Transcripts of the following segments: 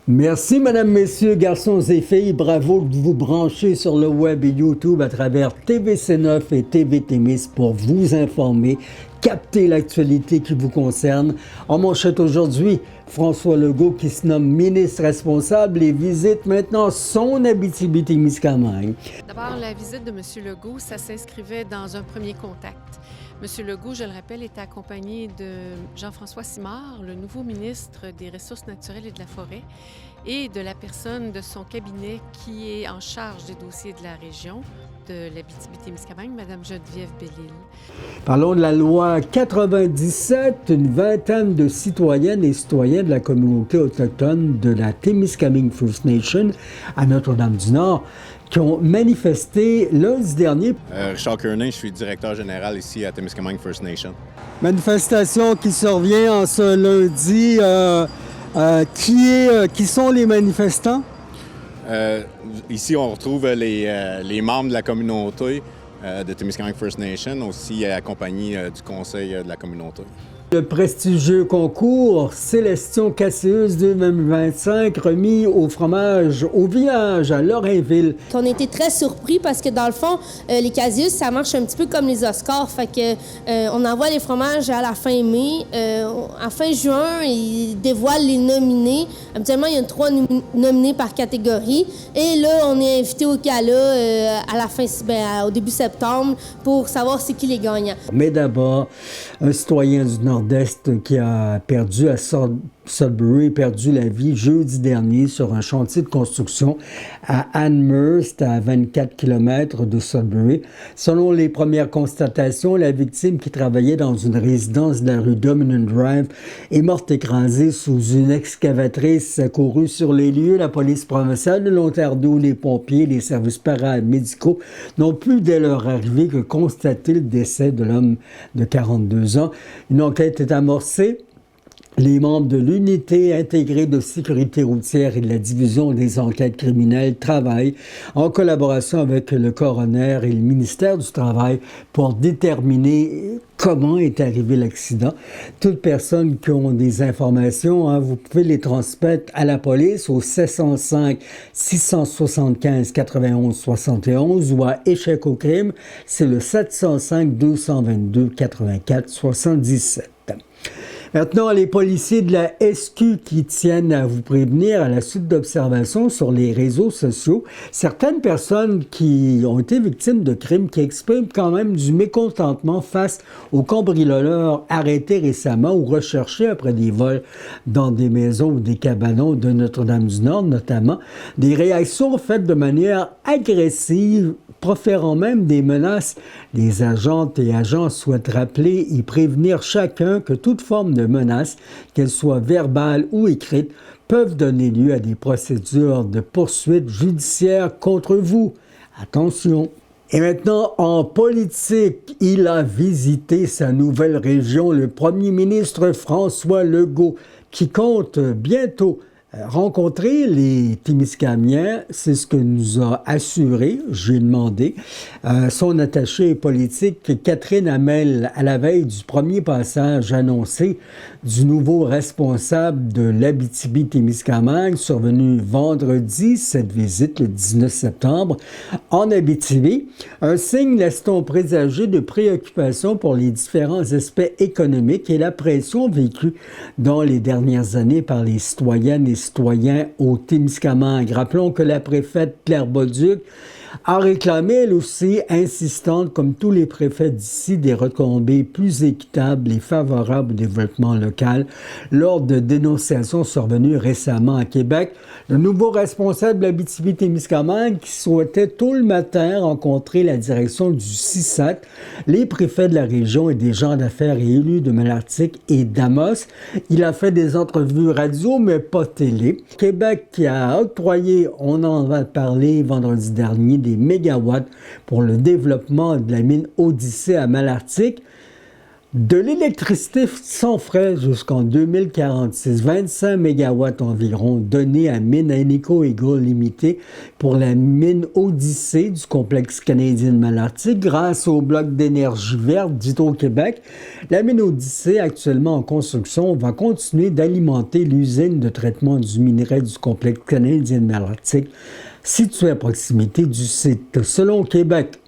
Merci, mesdames, messieurs, garçons et filles. Bravo de vous brancher sur le web et YouTube à travers TVC9 et TV Témis pour vous informer, capter l'actualité qui vous concerne. En manchette aujourd'hui, François Legault qui se nomme ministre responsable et visite maintenant son Abitibi-Témiscamingue. D'abord, la visite de M. Legault, ça s'inscrivait dans un premier contact. M. Legault, je le rappelle, est accompagné de Jean-François Simard, le nouveau ministre des Ressources naturelles et de la Forêt, et de la personne de son cabinet qui est en charge des dossiers de la région, de l'Abitibi-Témiscamingue, Mme Geneviève Bellil. Parlons de la loi 97, une vingtaine de citoyennes et citoyens de la communauté autochtone de la Témiscamingue First Nation à Notre-Dame-du-Nord qui ont manifesté lundi dernier. Richard Kernin, je suis directeur général ici à Témiscamingue First Nation. Manifestation qui survient en ce lundi. Qui sont les manifestants? Ici, on retrouve les membres de la communauté de Témiscamingue First Nation, aussi accompagnés du conseil de la communauté. Le prestigieux concours Célestion Cassius 2025 remis au fromage au village à Lorrainville. On a été très surpris parce que dans le fond, les Cassius, ça marche un petit peu comme les Oscars. Fait que on envoie les fromages à la fin mai. À fin juin, ils dévoilent les nominés. Habituellement, il y a 3 nominés par catégorie. Et là, on est invité au gala à la fin, au début septembre pour savoir c'est qui les gagnants. Mais d'abord, un citoyen du Nord-Est qui a perdu à Sudbury, perdu la vie jeudi dernier sur un chantier de construction à Amherst, à 24 km de Sudbury. Selon les premières constatations, la victime qui travaillait dans une résidence de la rue Dominion Drive est morte écrasée sous une excavatrice accourue sur les lieux. La police provinciale de l'Ontario, les pompiers, les services paramédicaux n'ont pu dès leur arrivée que constater le décès de l'homme de 42 ans. Une enquête est amorcée. Les membres de l'unité intégrée de sécurité routière et de la division des enquêtes criminelles travaillent en collaboration avec le coroner et le ministère du Travail pour déterminer comment est arrivé l'accident. Toutes personnes qui ont des informations, vous pouvez les transmettre à la police au 705 675 91 71 ou à Échec au crime, c'est le 705 222 84 77. Maintenant, les policiers de la SQ qui tiennent à vous prévenir à la suite d'observations sur les réseaux sociaux, certaines personnes qui ont été victimes de crimes qui expriment quand même du mécontentement face aux cambrioleurs arrêtés récemment ou recherchés après des vols dans des maisons ou des cabanons de Notre-Dame-du-Nord notamment. Des réactions faites de manière agressive, proférant même des menaces. Les agentes et agents souhaitent rappeler et prévenir chacun que toute forme de menace, qu'elle soit verbale ou écrite, peuvent donner lieu à des procédures de poursuite judiciaire contre vous. Attention! Et maintenant, en politique, il a visité sa nouvelle région, le premier ministre François Legault, qui compte bientôt rencontrer les Témiscamiens, c'est ce que nous a assuré, j'ai demandé, son attachée politique Catherine Hamel à la veille du premier passage annoncé du nouveau responsable de l'Abitibi-Témiscamingue, survenu vendredi, cette visite le 19 septembre, en Abitibi. Un signe laisse-t-on présager de préoccupation pour les différents aspects économiques et la pression vécue dans les dernières années par les citoyennes et citoyens au Témiscamingue. Rappelons que la préfète Claire Bolduc a réclamé, elle aussi, insistante, comme tous les préfets d'ici, des retombées plus équitables et favorables au développement local lors de dénonciations survenues récemment à Québec. Le nouveau responsable de l'Abitibi-Témiscamingue qui souhaitait tôt le matin rencontrer la direction du CISAT, les préfets de la région et des gens d'affaires et élus de Malartic et d'Amos. Il a fait des entrevues radio, mais pas télé. Québec qui a octroyé, on en va parler vendredi dernier, des mégawatts pour le développement de la mine Odyssée à Malartic. De l'électricité sans frais jusqu'en 2046, 25 MW environ donnés à Mine Anico Eagle Limited pour la mine Odyssée du complexe canadien de Malartic grâce au bloc d'énergie verte d'Hydro-Québec. La mine Odyssée, actuellement en construction, va continuer d'alimenter l'usine de traitement du minerai du complexe canadien de Malartic, située à proximité du site. Selon Québec,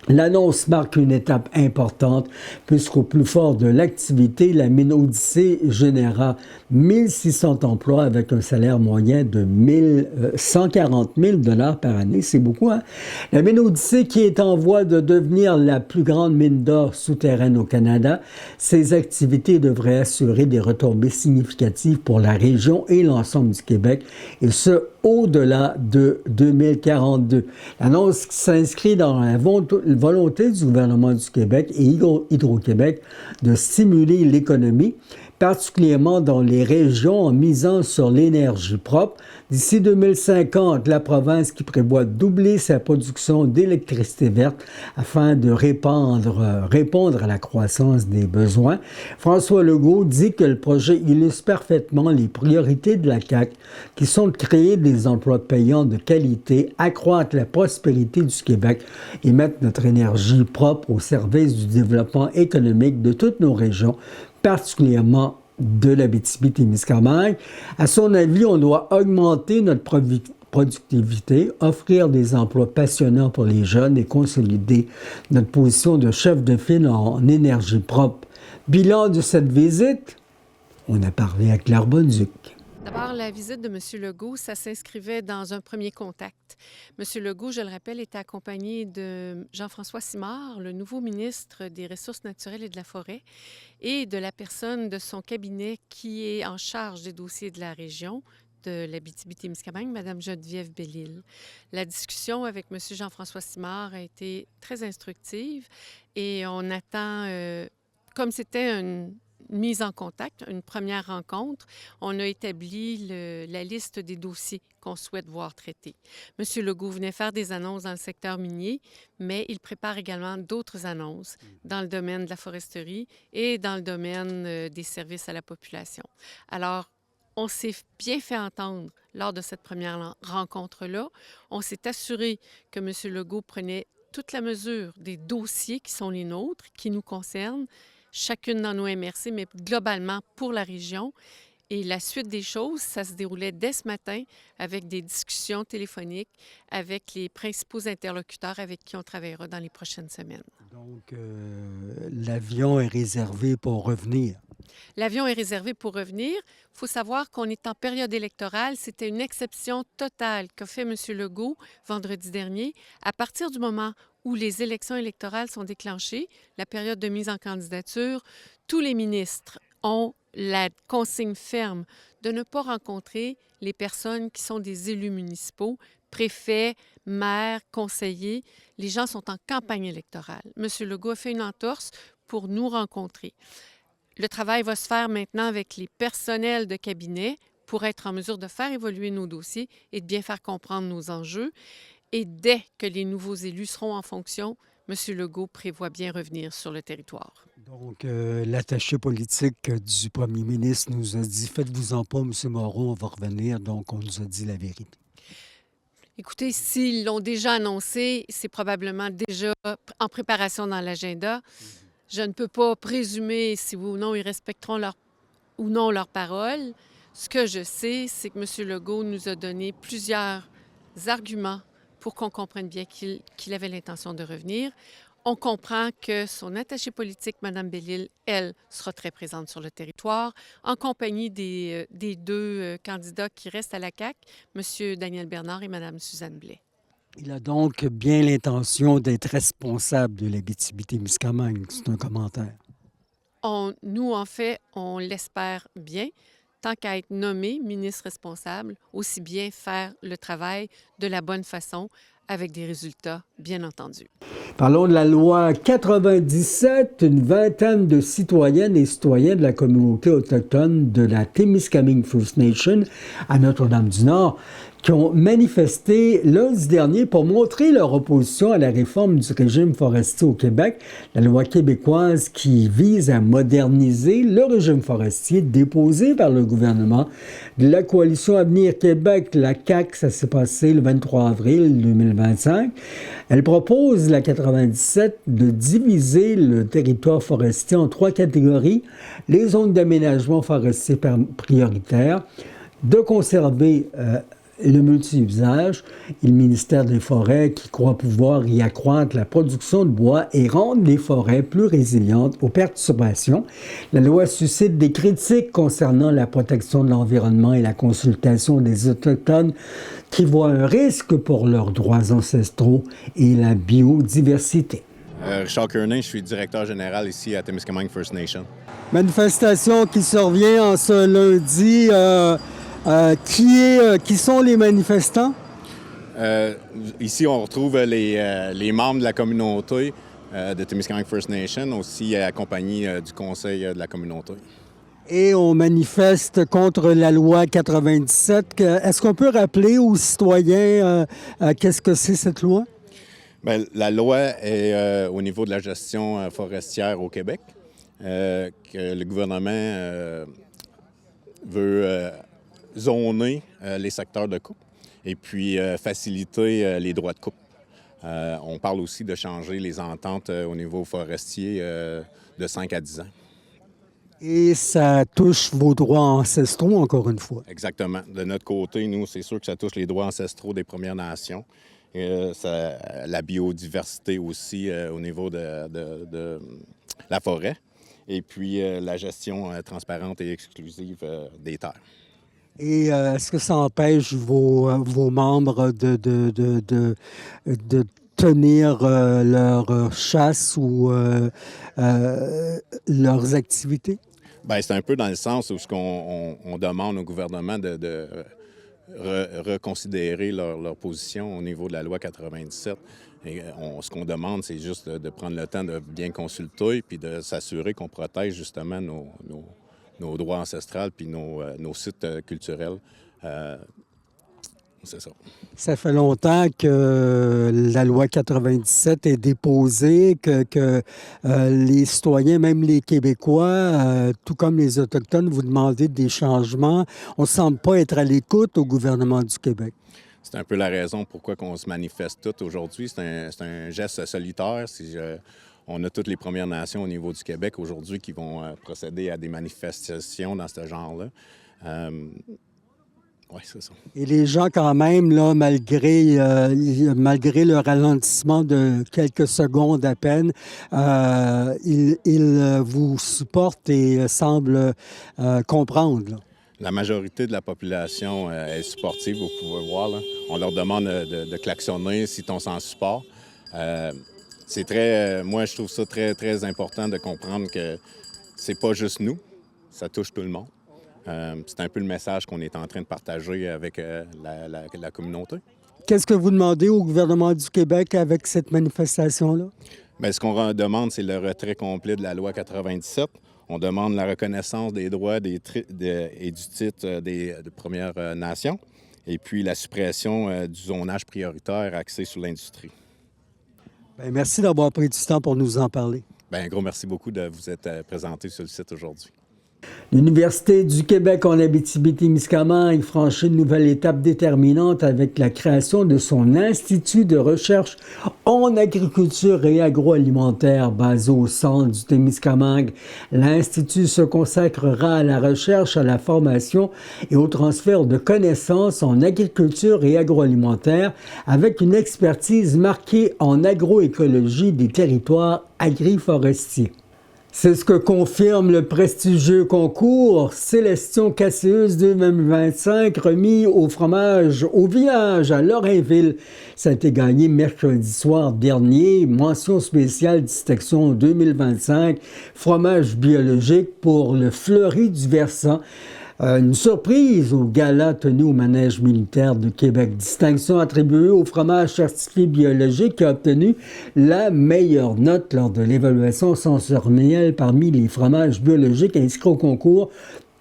l'annonce marque une étape importante puisqu'au plus fort de l'activité, la mine Odyssée généra 1600 emplois avec un salaire moyen de 140 000 $ par année. C'est beaucoup, hein? La mine Odyssée qui est en voie de devenir la plus grande mine d'or souterraine au Canada, ses activités devraient assurer des retombées significatives pour la région et l'ensemble du Québec, et ce, au-delà de 2042. L'annonce s'inscrit dans la volonté du gouvernement du Québec et Hydro-Québec de stimuler l'économie, particulièrement dans les régions en misant sur l'énergie propre. D'ici 2050, la province qui prévoit doubler sa production d'électricité verte afin de répondre à la croissance des besoins. François Legault dit que le projet illustre parfaitement les priorités de la CAQ, qui sont de créer des emplois payants de qualité, accroître la prospérité du Québec et mettre notre énergie propre au service du développement économique de toutes nos régions, particulièrement de l'Abitibi-Témiscamingue. À son avis, on doit augmenter notre productivité, offrir des emplois passionnants pour les jeunes et consolider notre position de chef de file en énergie propre. Bilan de cette visite, on a parlé à Claire Bonduc. D'abord, la visite de M. Legault, ça s'inscrivait dans un premier contact. M. Legault, je le rappelle, était accompagné de Jean-François Simard, le nouveau ministre des Ressources naturelles et de la Forêt, et de la personne de son cabinet qui est en charge des dossiers de la région, de l'Abitibi-Témiscamingue, Mme Geneviève Bellil. La discussion avec M. Jean-François Simard a été très instructive et on attend, comme c'était une mise en contact, une première rencontre, on a établi la liste des dossiers qu'on souhaite voir traités. M. Legault venait faire des annonces dans le secteur minier, mais il prépare également d'autres annonces dans le domaine de la foresterie et dans le domaine des services à la population. Alors, on s'est bien fait entendre lors de cette première rencontre-là. On s'est assuré que M. Legault prenait toute la mesure des dossiers qui sont les nôtres, qui nous concernent, chacune dans nos MRC, mais globalement pour la région. Et la suite des choses, ça se déroulait dès ce matin avec des discussions téléphoniques avec les principaux interlocuteurs avec qui on travaillera dans les prochaines semaines. Donc, l'avion est réservé pour revenir. L'avion est réservé pour revenir. Il faut savoir qu'on est en période électorale. C'était une exception totale qu'a fait M. Legault vendredi dernier. À partir du moment où les élections électorales sont déclenchées, la période de mise en candidature, tous les ministres ont la consigne ferme de ne pas rencontrer les personnes qui sont des élus municipaux, préfets, maires, conseillers. Les gens sont en campagne électorale. M. Legault a fait une entorse pour nous rencontrer. Le travail va se faire maintenant avec les personnels de cabinet pour être en mesure de faire évoluer nos dossiers et de bien faire comprendre nos enjeux. Et dès que les nouveaux élus seront en fonction, M. Legault prévoit bien revenir sur le territoire. Donc, l'attaché politique du premier ministre nous a dit « Faites-vous-en pas, M. Moreau, on va revenir. » Donc, on nous a dit la vérité. Écoutez, s'ils l'ont déjà annoncé, c'est probablement déjà en préparation dans l'agenda. Je ne peux pas présumer si oui ou non ils respecteront leur parole. Ce que je sais, c'est que M. Legault nous a donné plusieurs arguments pour qu'on comprenne bien qu'il avait l'intention de revenir. On comprend que son attachée politique, Mme Bellil, elle, sera très présente sur le territoire, en compagnie des deux candidats qui restent à la CAQ, M. Daniel Bernard et Mme Suzanne Blais. Il a donc bien l'intention d'être responsable de l'Abitibi-Témiscamingue. C'est un commentaire. Nous, en fait, on l'espère bien. Tant qu'à être nommé ministre responsable, aussi bien faire le travail de la bonne façon avec des résultats, bien entendu. Parlons de la loi 97, une vingtaine de citoyennes et citoyens de la communauté autochtone de la Témiscamingue First Nation à Notre-Dame-du-Nord qui ont manifesté lundi dernier pour montrer leur opposition à la réforme du régime forestier au Québec, la loi québécoise qui vise à moderniser le régime forestier déposé par le gouvernement de la Coalition Avenir Québec, la CAQ. Ça s'est passé le 23 avril 2025. Elle propose, la 97, de diviser le territoire forestier en 3 catégories: les zones d'aménagement forestier prioritaires, de conserver le multi-usage et le ministère des Forêts qui croit pouvoir y accroître la production de bois et rendre les forêts plus résilientes aux perturbations. La loi suscite des critiques concernant la protection de l'environnement et la consultation des Autochtones qui voient un risque pour leurs droits ancestraux et la biodiversité. Richard Kearney, je suis directeur général ici à Témiscamingue First Nation. Manifestation qui survient en ce lundi. Qui sont les manifestants? Ici, on retrouve les membres de la communauté de Témiscamingue First Nation, aussi accompagnés du conseil de la communauté. Et on manifeste contre la loi 97. Est-ce qu'on peut rappeler aux citoyens qu'est-ce que c'est cette loi? Bien, la loi est au niveau de la gestion forestière au Québec, que le gouvernement veut zoner les secteurs de coupe et puis faciliter les droits de coupe. On parle aussi de changer les ententes au niveau forestier de 5 à 10 ans. Et ça touche vos droits ancestraux, encore une fois. Exactement. De notre côté, nous, c'est sûr que ça touche les droits ancestraux des Premières Nations. La biodiversité aussi au niveau de la forêt. Et puis la gestion transparente et exclusive des terres. Et est-ce que ça empêche vos membres de tenir leur chasse ou leurs activités? Bien, c'est un peu dans le sens où on demande au gouvernement de reconsidérer leur position au niveau de la loi 97. Et ce qu'on demande, c'est juste de prendre le temps de bien consulter puis de s'assurer qu'on protège justement nos droits ancestraux puis nos sites culturels. C'est ça. Ça fait longtemps que la loi 97 est déposée, que les citoyens, même les Québécois, tout comme les Autochtones, vous demandez des changements. On ne semble pas être à l'écoute au gouvernement du Québec. C'est un peu la raison pourquoi on se manifeste tous aujourd'hui. C'est un geste solitaire. On a toutes les Premières Nations au niveau du Québec aujourd'hui qui vont procéder à des manifestations dans ce genre-là. Oui, c'est ça. Et les gens, quand même, là, malgré le ralentissement de quelques secondes à peine, ils vous supportent et semblent comprendre. Là. La majorité de la population est supportive, vous pouvez voir. Là. On leur demande de klaxonner si on s'en support. C'est moi, je trouve ça très, très important de comprendre que c'est pas juste nous, ça touche tout le monde. C'est un peu le message qu'on est en train de partager avec la communauté. Qu'est-ce que vous demandez au gouvernement du Québec avec cette manifestation-là? Bien, ce qu'on demande, c'est le retrait complet de la loi 97. On demande la reconnaissance des droits et du titre des Premières Nations et puis la suppression du zonage prioritaire axé sur l'industrie. Bien, merci d'avoir pris du temps pour nous en parler. Bien, un gros merci beaucoup de vous être présenté sur le site aujourd'hui. L'Université du Québec en Abitibi-Témiscamingue franchit une nouvelle étape déterminante avec la création de son Institut de recherche en agriculture et agroalimentaire basé au centre du Témiscamingue. L'Institut se consacrera à la recherche, à la formation et au transfert de connaissances en agriculture et agroalimentaire avec une expertise marquée en agroécologie des territoires agri-forestiers. C'est ce que confirme le prestigieux concours Célestion Cassius 2025 remis au fromage au village à Lorrainville. Ça a été gagné mercredi soir dernier. Mention spéciale distinction 2025. Fromage biologique pour le Fleury du Versant. Une surprise au gala tenu au Manège militaire de Québec. Distinction attribuée au fromage certifié biologique qui a obtenu la meilleure note lors de l'évaluation sensorielle parmi les fromages biologiques inscrits au concours,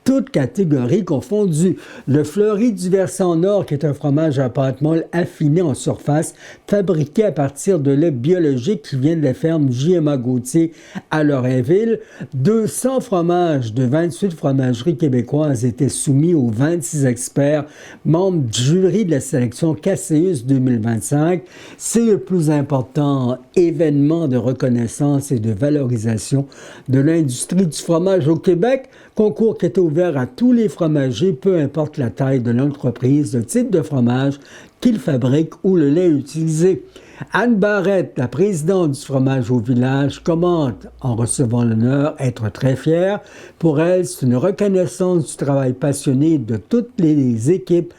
toutes catégories confondues. Le Fleury du Versant Nord, qui est un fromage à pâte molle affiné en surface, fabriqué à partir de lait biologique qui vient de la ferme J.M.A. Gauthier à Lorrainville. 200 fromages de 28 fromageries québécoises étaient soumis aux 26 experts, membres du jury de la sélection Casséus 2025. C'est le plus important événement de reconnaissance et de valorisation de l'industrie du fromage au Québec. Concours qui est ouvert à tous les fromagers, peu importe la taille de l'entreprise, le type de fromage qu'ils fabriquent ou le lait utilisé. Anne Barrette, la présidente du fromage au village, commente en recevant l'honneur être très fière. Pour elle, c'est une reconnaissance du travail passionné de toutes les équipes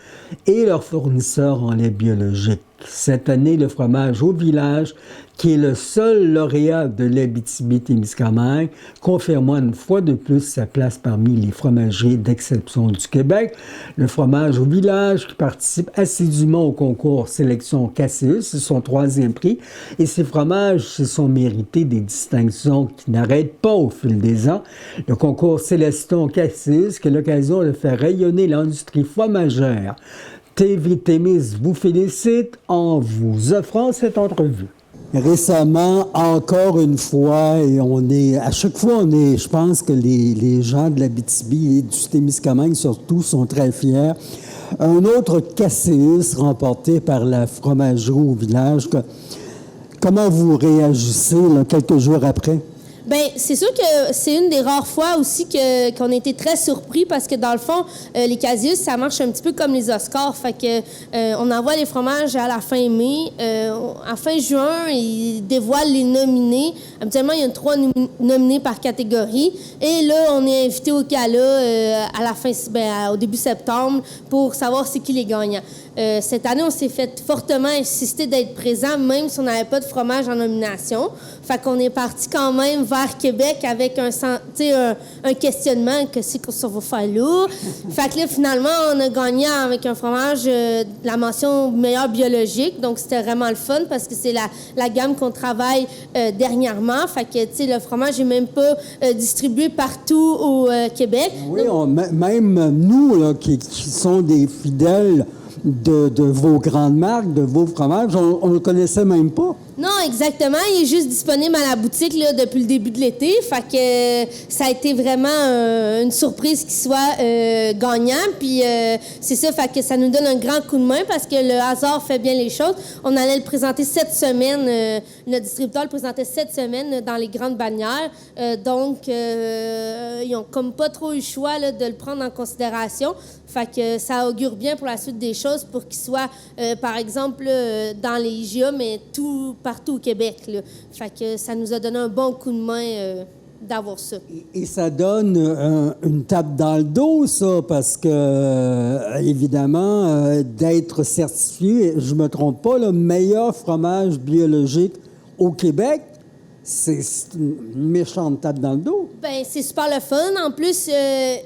et leurs fournisseurs en lait biologique. Cette année, le fromage au village, qui est le seul lauréat de l'Abitibi-Témiscamingue, confirme une fois de plus sa place parmi les fromagers d'exception du Québec. Le fromage au village qui participe assidûment au concours Sélection Casséus, c'est son 3e prix. Et ces fromages se sont mérités des distinctions qui n'arrêtent pas au fil des ans. Le concours Sélection Casséus, qui est l'occasion de faire rayonner l'industrie fromagère. TV Témis vous félicite en vous offrant cette entrevue. Récemment, encore une fois, et à chaque fois, je pense que les gens de l'Abitibi et du Témiscamingue surtout sont très fiers. Un autre Casséus remporté par la fromagerie au village. Comment vous réagissez là, quelques jours après? Bien, c'est sûr que c'est une des rares fois aussi qu'on a été très surpris parce que dans le fond, les Casséus, ça marche un petit peu comme les Oscars. Fait que on envoie les fromages à la fin mai. À fin juin, ils dévoilent les nominés. Habituellement, il y a 3 nominés par catégorie. Et là, on est invité au gala à la fin, au début septembre pour savoir c'est qui les gagnants. Cette année, on s'est fait fortement insister d'être présent, même si on n'avait pas de fromage en nomination. Fait qu'on est parti quand même vers Québec avec un questionnement que c'est qu'on va faire là. Fait que là, finalement, on a gagné avec un fromage la mention meilleur biologique. Donc, c'était vraiment le fun parce que c'est la gamme qu'on travaille dernièrement. Fait que, tu sais, le fromage n'est même pas distribué partout au Québec. Oui, même nous, là, qui sont des fidèles de vos grandes marques, de vos fromages, on ne le connaissait même pas. Non, exactement. Il est juste disponible à la boutique là, depuis le début de l'été. Fait que ça a été vraiment une surprise qu'il soit gagnant. Puis c'est ça, fait que ça nous donne un grand coup de main parce que le hasard fait bien les choses. On allait le présenter cette semaine. Notre distributeur le présentait cette semaine dans les grandes bannières. Donc, ils n'ont comme pas trop eu le choix là, de le prendre en considération. Fait que ça augure bien pour la suite des choses pour qu'il soit, par exemple, dans les IGA, mais partout au Québec. Là. Fait que ça nous a donné un bon coup de main d'avoir ça. Et ça donne une tape dans le dos, ça, parce que, évidemment, d'être certifié, je me trompe pas, le meilleur fromage biologique au Québec, c'est une méchante tape dans le dos. Bien, c'est super le fun. En plus,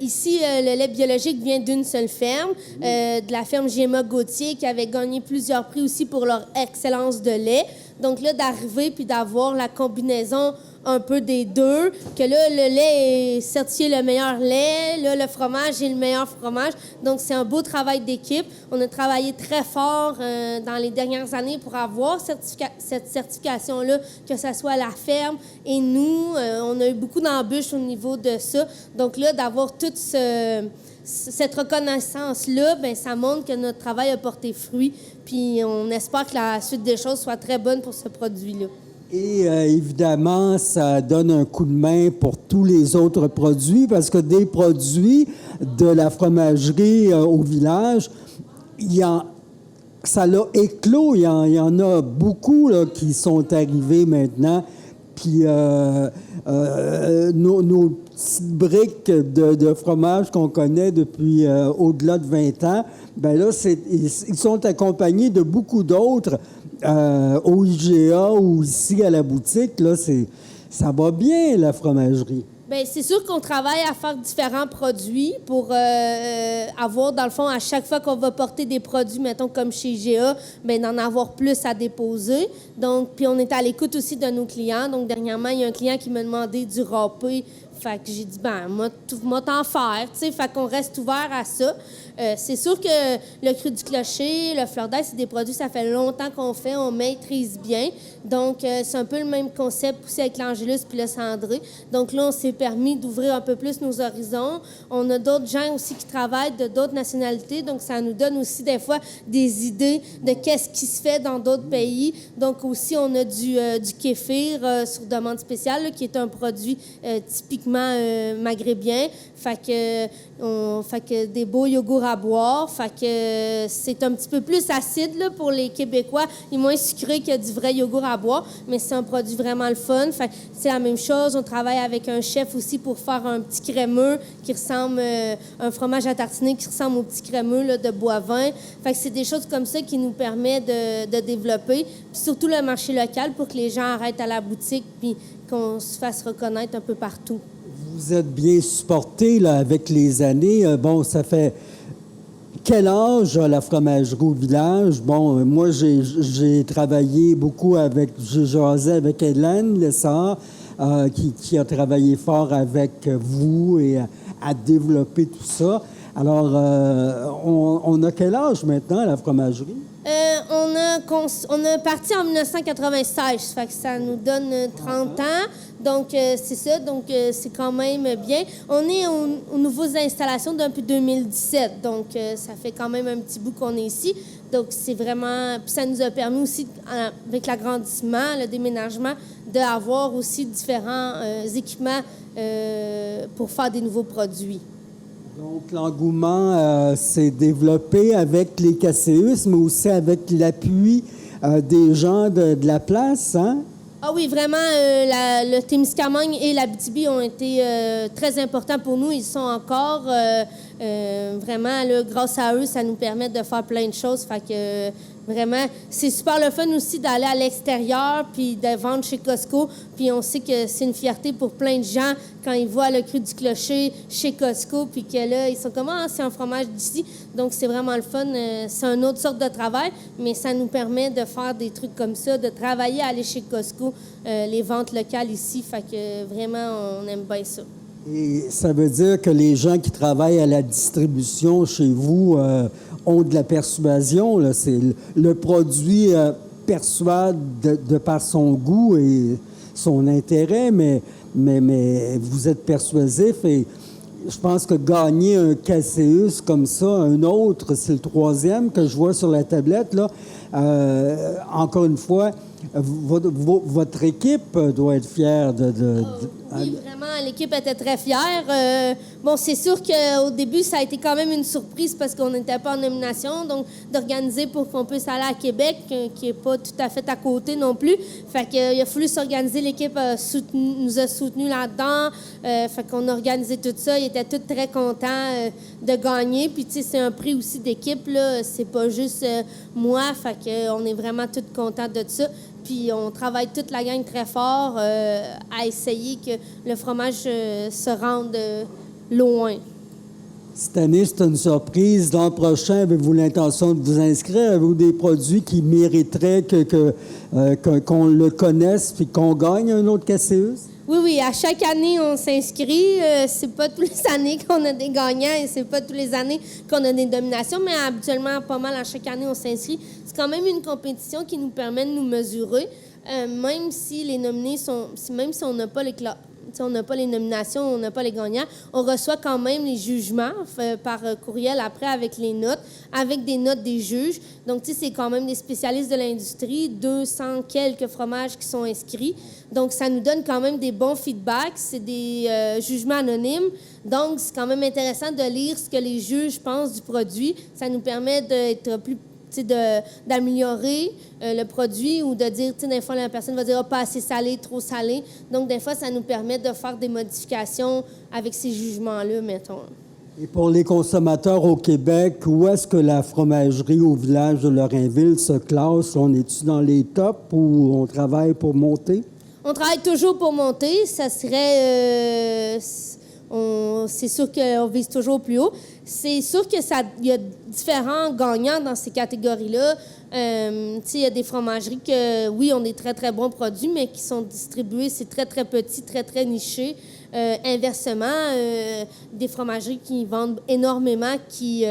ici, le lait biologique vient d'une seule ferme, de la ferme J.M.A. Gauthier, qui avait gagné plusieurs prix aussi pour leur excellence de lait. Donc là, d'arriver puis d'avoir la combinaison un peu des deux, que là, le lait est certifié le meilleur lait, là, le fromage est le meilleur fromage. Donc, c'est un beau travail d'équipe. On a travaillé très fort dans les dernières années pour avoir cette certification-là, que ce soit la ferme et nous. On a eu beaucoup d'embûches au niveau de ça. Donc là, d'avoir toute cette reconnaissance-là, bien, ça montre que notre travail a porté fruit. Puis on espère que la suite des choses soit très bonne pour ce produit-là. Et évidemment, ça donne un coup de main pour tous les autres produits, parce que des produits de la fromagerie au village, ça l'a éclos. Il y en a beaucoup là, qui sont arrivés maintenant. Puis nos petites briques de fromage qu'on connaît depuis au-delà de 20 ans, bien là, ils sont accompagnés de beaucoup d'autres au IGA ou ici à la boutique. Là, ça va bien, la fromagerie. Bien, c'est sûr qu'on travaille à faire différents produits pour avoir, dans le fond, à chaque fois qu'on va porter des produits, mettons comme chez GA, bien, d'en avoir plus à déposer. Donc, puis on est à l'écoute aussi de nos clients. Donc, dernièrement, il y a un client qui m'a demandé du râpé. Fait que j'ai dit, ben, moi t'en faire, tu sais. Fait qu'on reste ouvert à ça. C'est sûr que le cru du clocher, le fleur d'ail, c'est des produits, ça fait longtemps qu'on fait, on maîtrise bien. Donc, c'est un peu le même concept aussi avec l'Angélus puis le cendré. Donc là, on s'est permis d'ouvrir un peu plus nos horizons. On a d'autres gens aussi qui travaillent de d'autres nationalités. Donc, ça nous donne aussi des fois des idées de qu'est-ce qui se fait dans d'autres pays. Donc, aussi, on a du kéfir sur demande spéciale, là, qui est un produit typiquement maghrébien. Fait que des beaux yogourts à boire. Fait que c'est un petit peu plus acide là, pour les Québécois et moins sucré que du vrai yogourt à boire, mais c'est un produit vraiment le fun. Fait que c'est la même chose. On travaille avec un chef aussi pour faire un petit crémeux qui ressemble un fromage à tartiner qui ressemble au petit crémeux là, de Boivin. Fait que c'est des choses comme ça qui nous permettent de développer. Puis surtout le marché local pour que les gens arrêtent à la boutique puis qu'on se fasse reconnaître un peu partout. Vous êtes bien supporté là, avec les années. Bon, ça fait quel âge la fromagerie au village? Bon, moi, j'ai travaillé beaucoup j'ai jasé avec Hélène Lessard, qui a travaillé fort avec vous et à développer tout ça. Alors, on a quel âge maintenant, la fromagerie? On a parti en 1996, fait que ça nous donne 30 ans. Donc, c'est ça. Donc, c'est quand même bien. On est aux nouvelles installations depuis 2017. Donc, ça fait quand même un petit bout qu'on est ici. Donc, c'est vraiment... Puis ça nous a permis aussi, avec l'agrandissement, le déménagement, d'avoir aussi différents équipements pour faire des nouveaux produits. Donc, l'engouement s'est développé avec les KCUS, mais aussi avec l'appui des gens de la place, hein? Ah oui, vraiment, le Témiscamingue et l'Abitibi ont été très importants pour nous. Ils sont encore vraiment, là, grâce à eux, ça nous permet de faire plein de choses. Fait que vraiment, c'est super le fun aussi d'aller à l'extérieur puis de vendre chez Costco. Puis on sait que c'est une fierté pour plein de gens quand ils voient le cru du clocher chez Costco puis que là, ils sont comme « Ah, c'est un fromage d'ici ». Donc, c'est vraiment le fun. C'est une autre sorte de travail, mais ça nous permet de faire des trucs comme ça, de travailler, aller chez Costco, les ventes locales ici. Fait que vraiment, on aime bien ça. Et ça veut dire que les gens qui travaillent à la distribution chez vous ont de la persuasion. Là. C'est le produit persuade de par son goût et son intérêt, mais vous êtes persuasif et je pense que gagner un KCUS comme ça, un autre, c'est le troisième que je vois sur la tablette, là. Encore une fois, votre équipe doit être fière Oui, vraiment, l'équipe était très fière. Bon, c'est sûr qu'au début, ça a été quand même une surprise parce qu'on n'était pas en nomination, donc d'organiser pour qu'on puisse aller à Québec, qui n'est pas tout à fait à côté non plus. Fait qu'il a fallu s'organiser. L'équipe nous a soutenus là-dedans. Fait qu'on a organisé tout ça. Ils étaient tous très contents de gagner. Puis, tu sais, c'est un prix aussi d'équipe, là. C'est pas juste moi. Fait qu'on est vraiment tous contents de ça. Puis on travaille toute la gang très fort à essayer que le fromage se rende loin. Cette année, c'est une surprise. L'an prochain, avez-vous l'intention de vous inscrire? Avez-vous des produits qui mériteraient qu'on le connaisse puis qu'on gagne un autre KCUS? Oui, à chaque année, on s'inscrit. C'est pas toutes les années qu'on a des gagnants et c'est pas toutes les années qu'on a des nominations, mais habituellement, pas mal à chaque année, on s'inscrit. C'est quand même une compétition qui nous permet de nous mesurer, même si les nominés même si on n'a pas on n'a pas les nominations, on n'a pas les gagnants, on reçoit quand même les jugements par courriel après avec les notes, avec des notes des juges. Donc, tu sais, c'est quand même des spécialistes de l'industrie, 200 quelques fromages qui sont inscrits. Donc, ça nous donne quand même des bons feedbacks. C'est des jugements anonymes. Donc, c'est quand même intéressant de lire ce que les juges pensent du produit. Ça nous permet d'être plus d'améliorer le produit ou de dire, tu sais, des fois, la personne va dire, pas assez salé, trop salé. Donc, des fois, ça nous permet de faire des modifications avec ces jugements-là, mettons. Et pour les consommateurs au Québec, où est-ce que la fromagerie au village de Lorrainville se classe? On est-tu dans les tops ou on travaille pour monter? On travaille toujours pour monter. Ça serait... c'est sûr qu'on vise toujours plus haut. C'est sûr qu'il y a différents gagnants dans ces catégories-là. Il y a des fromageries que, oui, ont des très, très bons produits, mais qui sont distribués, c'est très, très petit, très, très niché. Inversement, des fromageries qui vendent énormément, qui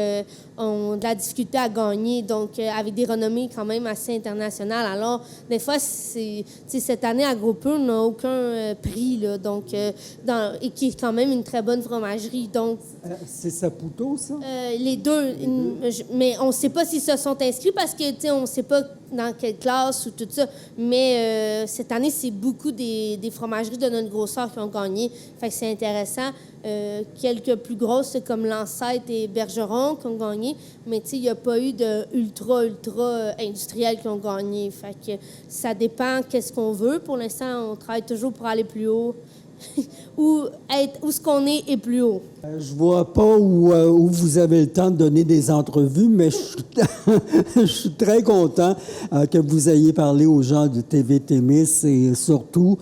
ont de la difficulté à gagner, donc avec des renommées quand même assez internationales. Alors, des fois, cette année, Agropur n'a aucun prix, là, donc, et qui est quand même une très bonne fromagerie. Donc, c'est Saputo, ça? Les deux, mais on ne sait pas s'ils se sont inscrits parce que, on ne sait pas dans quelle classe ou tout ça. Mais cette année, c'est beaucoup des fromageries de notre grosseur qui ont gagné. Fait que c'est intéressant. Quelques plus grosses, comme Lancette et Bergeron, qui ont gagné. Mais il n'y a pas eu de ultra industriels qui ont gagné. Fait que ça dépend qu'est-ce qu'on veut. Pour l'instant, on travaille toujours pour aller plus haut. où ce qu'on est plus haut. Je vois pas où vous avez le temps de donner des entrevues, mais je suis très content que vous ayez parlé aux gens de TV Témis et surtout,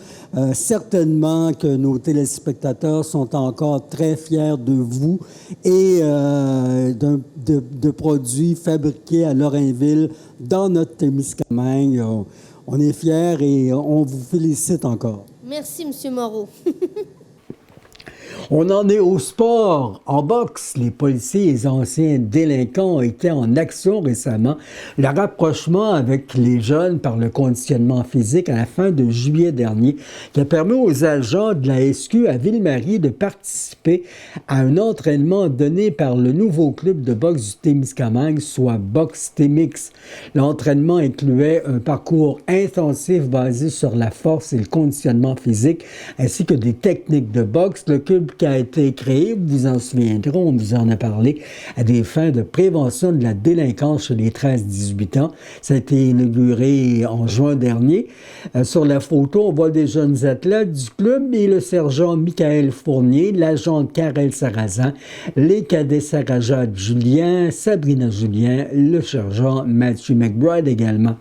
certainement que nos téléspectateurs sont encore très fiers de vous et de produits fabriqués à Lorrainville dans notre Témiscamingue. On est fiers et on vous félicite encore. Merci, M. Moreau. On en est au sport. En boxe, les policiers et les anciens délinquants ont été en action récemment. Le rapprochement avec les jeunes par le conditionnement physique à la fin de juillet dernier, qui a permis aux agents de la SQ à Ville-Marie de participer à un entraînement donné par le nouveau club de boxe du Témiscamingue, soit Boxe Témix. L'entraînement incluait un parcours intensif basé sur la force et le conditionnement physique, ainsi que des techniques de boxe. Le club qui a été créé, vous vous en souviendrez, on vous en a parlé, à des fins de prévention de la délinquance chez les 13-18 ans. Ça a été inauguré en juin dernier. Sur la photo, on voit des jeunes athlètes du club et le sergent Michael Fournier, l'agent Karel Sarrazin, les cadets Sarah Jade Julien, Sabrina Julien, le sergent Matthew McBride également.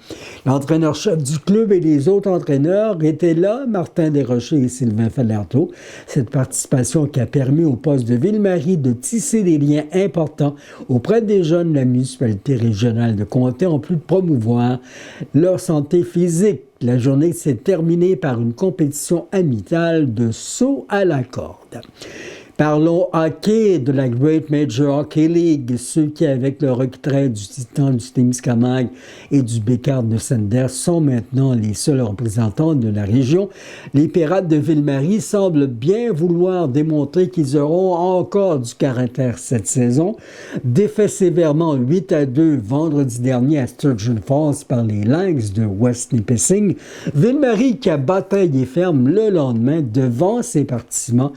L'entraîneur-chef du club et les autres entraîneurs étaient là, Martin Desrochers et Sylvain Falardeau. Cette participation qui a permis au poste de Ville-Marie de tisser des liens importants auprès des jeunes de la municipalité régionale de Comté, en plus de promouvoir leur santé physique. La journée s'est terminée par une compétition amicale de saut à la corde. Parlons hockey de la Great Major Hockey League. Ceux qui, avec le retrait du Titan du Témiscamingue et du Bécard de Sanders, sont maintenant les seuls représentants de la région. Les Pirates de Ville-Marie semblent bien vouloir démontrer qu'ils auront encore du caractère cette saison. Défait sévèrement 8-2 vendredi dernier à Sturgeon Falls par les Lynx de West Nipissing. Ville-Marie qui a bataillé ferme le lendemain devant ses partisans,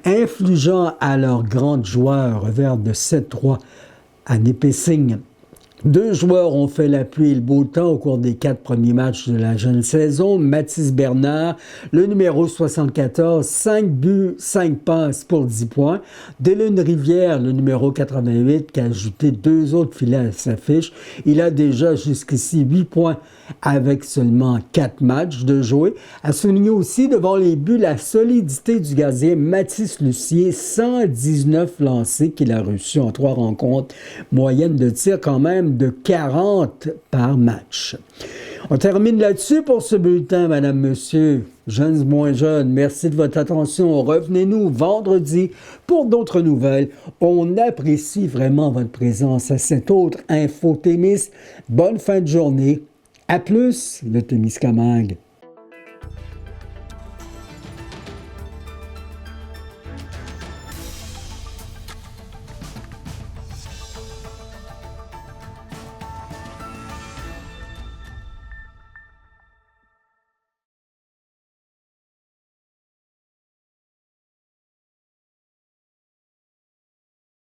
influent à leurs grands joueurs, revers de 7-3 à Nipissing. 2 joueurs ont fait la pluie et le beau temps au cours des 4 premiers matchs de la jeune saison. Mathis Bernard, le numéro 74, 5 buts, 5 passes pour 10 points. Dylan Rivière, le numéro 88, qui a ajouté 2 autres filets à sa fiche. Il a déjà jusqu'ici 8 points avec seulement 4 matchs de jouer. À souligner aussi devant les buts la solidité du gardien Mathis Lucier, 119 lancés qu'il a reçus en 3 rencontres, moyenne de tir quand même de 40 par match. On termine là-dessus pour ce bulletin, Madame, Monsieur. Jeunes, moins jeunes, merci de votre attention. Revenez-nous vendredi pour d'autres nouvelles. On apprécie vraiment votre présence à cette autre Info Témis. Bonne fin de journée. À plus, le Témiscamingue.